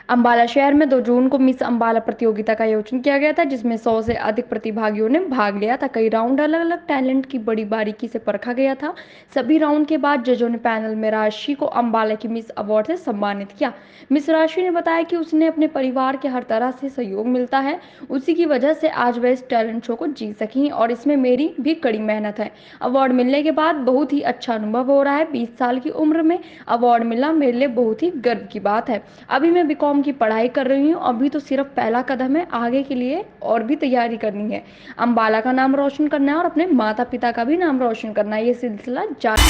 अंबाला शहर में 2 जून को मिस अंबाला प्रतियोगिता का आयोजन किया गया था, जिसमें 100 से अधिक प्रतिभागियों ने भाग लिया था। कई राउंड अलग अलग टैलेंट की बड़ी बारीकी से परखा गया था। सभी राउंड के बाद जजों ने पैनल में राशि को अंबाला की मिस अवार्ड से सम्मानित किया। मिस राशि ने बताया कि उसने अपने परिवार के हर तरह से सहयोग मिलता है, उसी की वजह से आज वह इस टैलेंट शो को जीत सकी और इसमें मेरी भी कड़ी मेहनत है। अवार्ड मिलने के बाद बहुत ही अच्छा अनुभव हो रहा है। 20 साल की उम्र में अवार्ड मिलना मेरे लिए बहुत ही गर्व की बात है। अभी मैं बीकॉम की पढ़ाई कर रही हूँ। अभी तो सिर्फ पहला कदम है, आगे के लिए और भी तैयारी करनी है। अंबाला का नाम रोशन करना है और अपने माता पिता का भी नाम रोशन करना है। ये सिलसिला जारी।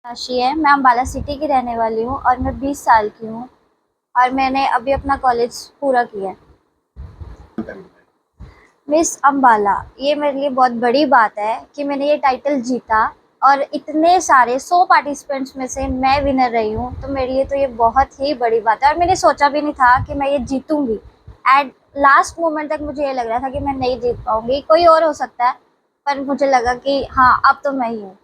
राशि है। मैं अम्बाला सिटी की रहने वाली हूँ और मैं 20 साल की हूँ और मैंने अभी अपना कॉलेज पूरा किया है। मिस अम्बाला ये मेरे लिए बहुत बड़ी बात है कि मैंने ये टाइटल जीता और इतने सारे 100 पार्टिसिपेंट्स में से मैं विनर रही हूँ, तो मेरे लिए तो ये बहुत ही बड़ी बात है और मैंने सोचा भी नहीं था कि मैं ये जीतूंगी। एट लास्ट मोमेंट तक मुझे ये लग रहा था कि मैं नहीं जीत पाऊंगी, कोई और हो सकता है, पर मुझे लगा कि हाँ अब तो मैं ही हूँ।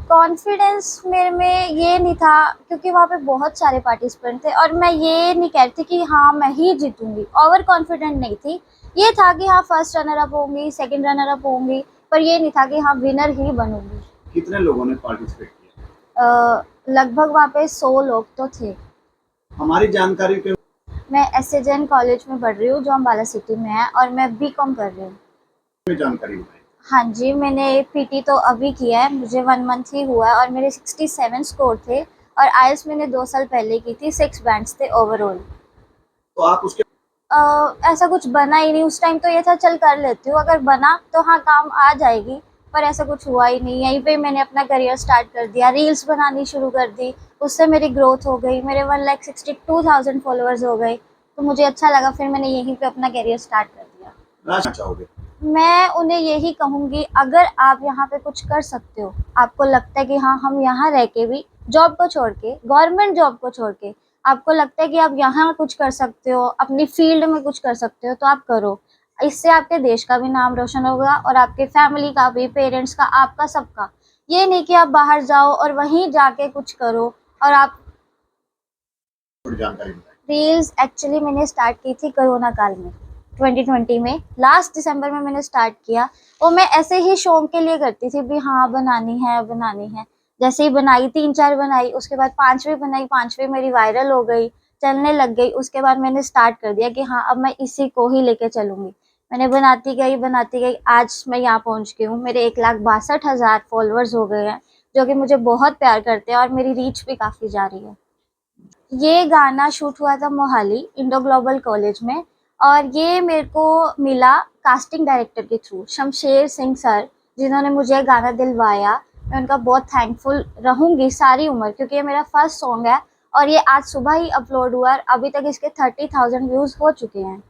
कॉन्फिडेंस मेरे में ये नहीं था क्योंकि वहाँ पे बहुत सारे पार्टिसिपेंट थे और मैं ये नहीं कह रही थी कि हाँ मैं ही जीतूंगी। ओवर कॉन्फिडेंट नहीं थी, ये था कि हाँ फर्स्ट रनर अप होंगी, सेकंड रनर अप होंगी, पर ये नहीं था कि हाँ विनर ही बनूंगी। कितने लोगों ने पार्टिसिपेट किया? लगभग वहाँ पे 100 लोग तो थे। हमारी जानकारी के मैं एसएजएन कॉलेज में पढ़ रही हूँ जो अम्बाला सिटी में है और मैं बीकॉम कर रही हूँ। जानकारी बताइए। हाँ जी, मैंने पीटी तो अभी किया है, मुझे 1 मंथ ही हुआ है और मेरे 67 स्कोर थे और आईएलटीएस मैंने 2 साल पहले की थी, 6 बैंड्स थे ओवरऑल। तो आप उसके ऐसा कुछ बना ही नहीं उस टाइम, तो ये था चल कर लेती हूँ, अगर बना तो हाँ काम आ जाएगी, पर ऐसा कुछ हुआ ही नहीं। यहीं पे मैंने अपना करियर स्टार्ट कर दिया, रील्स बनानी शुरू कर दी, उससे मेरी ग्रोथ हो गई, मेरे 1,62,000 फॉलोअर्स हो गए, तो मुझे अच्छा लगा, फिर मैंने यहीं पे अपना करियर स्टार्ट कर दिया। राशि चाहोगे? मैं उन्हें यही कहूँगी, अगर आप यहाँ पे कुछ कर सकते हो, आपको लगता है कि हाँ हम यहाँ रह के भी जॉब को छोड़ के, गवर्नमेंट जॉब को छोड़ के आपको लगता है कि आप यहाँ कुछ कर सकते हो, अपनी फील्ड में कुछ कर सकते हो, तो आप करो। इससे आपके देश का भी नाम रोशन होगा और आपके फैमिली का भी, पेरेंट्स का, आपका, सबका। ये नहीं कि आप बाहर जाओ और वहीं जाके कुछ करो। और आप थोड़ी जानकारी बताइए। रील्स एक्चुअली मैंने स्टार्ट की थी कोरोना काल में, 2020 में, लास्ट दिसंबर में मैंने स्टार्ट किया। वो मैं ऐसे ही शौक के लिए करती थी भी हाँ बनानी है बनानी है। जैसे ही बनाई, 3-4 बनाई, उसके बाद 5वीं बनाई, 5वीं मेरी वायरल हो गई, चलने लग गई। उसके बाद मैंने स्टार्ट कर दिया कि हाँ अब मैं इसी को ही लेके चलूंगी। मैंने बनाती गई, आज मैं यहाँ पहुंच गई हूँ। मेरे 1,62,000 फॉलोअर्स हो गए हैं, जो कि मुझे बहुत प्यार करते हैं और मेरी रीच भी काफी जा रही है। ये गाना शूट हुआ था मोहाली इंडो ग्लोबल कॉलेज में और ये मेरे को मिला कास्टिंग डायरेक्टर के थ्रू, शमशेर सिंह सर, जिन्होंने मुझे गाना दिलवाया। मैं उनका बहुत थैंकफुल रहूंगी सारी उम्र, क्योंकि ये मेरा फर्स्ट सॉन्ग है और ये आज सुबह ही अपलोड हुआ और अभी तक इसके 30,000 व्यूज हो चुके हैं।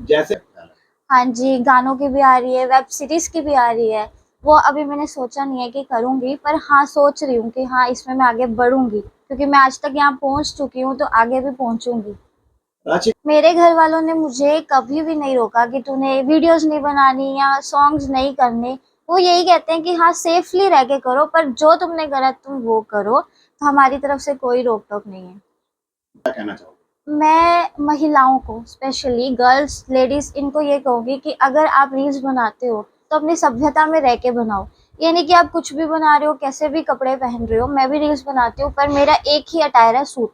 जैसे हाँ जी, गानों की भी आ रही है, वेब सीरीज की भी आ रही है। वो अभी मैंने सोचा नहीं है कि करूँगी, पर हाँ सोच रही हूँ कि हाँ इसमें मैं आगे बढ़ूँगी, क्योंकि मैं आज तक यहाँ पहुँच चुकी हूँ तो आगे भी पहुँचूँगी। राशि मेरे घर वालों ने मुझे कभी भी नहीं रोका कि तूने वीडियोस नहीं बनानी या सॉन्ग्स नहीं करने। वो यही कहते हैं कि हाँ सेफली रह के करो, पर जो तुमने करा तुम वो करो, तो हमारी तरफ से कोई रोक टोक नहीं है। क्या कहना चाहोगे? मैं महिलाओं को, स्पेशली गर्ल्स, लेडीज, इनको ये कहूँगी कि अगर आप रील्स बनाते हो तो अपनी सभ्यता में रह के बनाओ। ये नहीं कि आप कुछ भी बना रहे हो, कैसे भी कपड़े पहन रहे हो। मैं भी रील्स बनाती हूँ, पर मेरा एक ही अटायर है, सूट।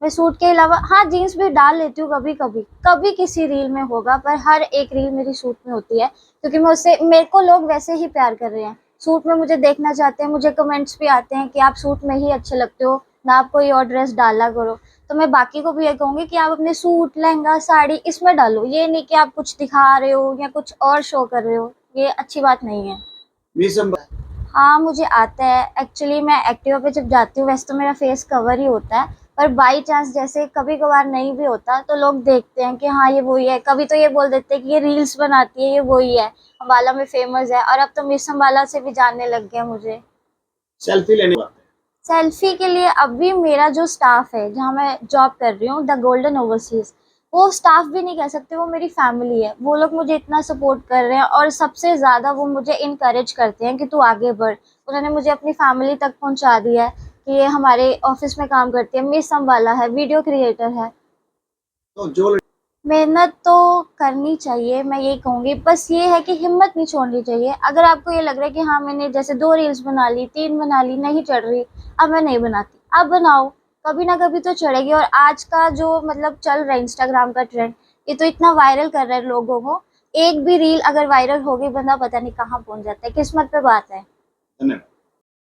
मैं सूट के अलावा हाँ जीन्स भी डाल लेती हूँ कभी कभी, कभी किसी रील में होगा, पर हर एक रील मेरी सूट में होती है, क्योंकि मैं उससे, मेरे को लोग वैसे ही प्यार कर रहे हैं, सूट में मुझे देखना चाहते हैं। मुझे कमेंट्स भी आते हैं कि आप सूट में ही अच्छे लगते हो ना, आप कोई और ड्रेस डाला करो। तो मैं बाकी को भी ये कहूँगी कि आप अपने सूट, लहंगा, साड़ी इसमें डालो, ये नहीं कि आप कुछ दिखा रहे हो या कुछ और शो कर रहे हो, ये अच्छी बात नहीं है। मिस हाँ मुझे आता है, एक्चुअली मैं एक्टिवा पे जब जाती हूँ वैसे तो मेरा फेस कवर ही होता है, पर बाई चांस जैसे कभी कभार नहीं भी होता तो लोग देखते हैं कि हाँ ये वही है। कभी तो ये बोल देते हैं कि ये रील्स बनाती है, ये वही है, अम्बाला में फेमस है, और अब तो मिस अम्बाला से भी जानने लग गया मुझे। सेल्फी लेने बात है। सेल्फी के लिए अभी मेरा जो स्टाफ है, जहाँ मैं जॉब कर रही हूँ, द गोल्डन ओवरसीज, वो स्टाफ भी नहीं कह सकते, वो मेरी फैमिली है। वो लोग मुझे इतना सपोर्ट कर रहे हैं और सबसे ज़्यादा वो मुझे इनकरेज करते हैं कि तू आगे बढ़। उन्होंने मुझे अपनी फैमिली तक पहुँचा दिया है कि ये हमारे ऑफिस में काम करती है, मिस अम्बाला है, वीडियो क्रिएटर है। तो जो मेहनत तो करनी चाहिए, मैं यही कहूँगी। बस ये है कि हिम्मत नहीं छोड़नी चाहिए। अगर आपको ये लग रहा है कि हाँ, मैंने जैसे 2 रील्स बना ली, 3 बना ली, नहीं चढ़ रही, अब मैं नहीं बनाती। आप बनाओ, कभी ना कभी तो चढ़ेगी। और आज का जो मतलब चल रहा है इंस्टाग्राम का ट्रेंड, ये तो इतना वायरल कर रहा है लोगों को। एक भी रील अगर वायरल हो गई, बंदा पता नहीं कहाँ पहुँच जाता है। किस्मत पे बात है। धन्यवाद।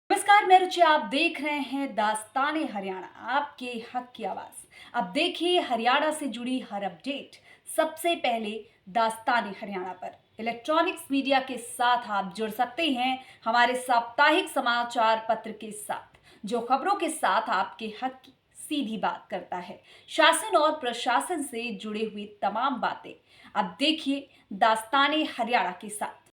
नमस्कार, मैं रुचि, आप देख रहे हैं दास्ताने हरियाणा, आपके हक की आवाज। अब देखिए हरियाणा से जुड़ी हर अपडेट सबसे पहले दास्ताने हरियाणा पर। इलेक्ट्रॉनिक्स मीडिया के साथ आप जुड़ सकते हैं हमारे साप्ताहिक समाचार पत्र के साथ, जो खबरों के साथ आपके हक की सीधी बात करता है। शासन और प्रशासन से जुड़े हुए तमाम बातें अब देखिए दास्ताने हरियाणा के साथ।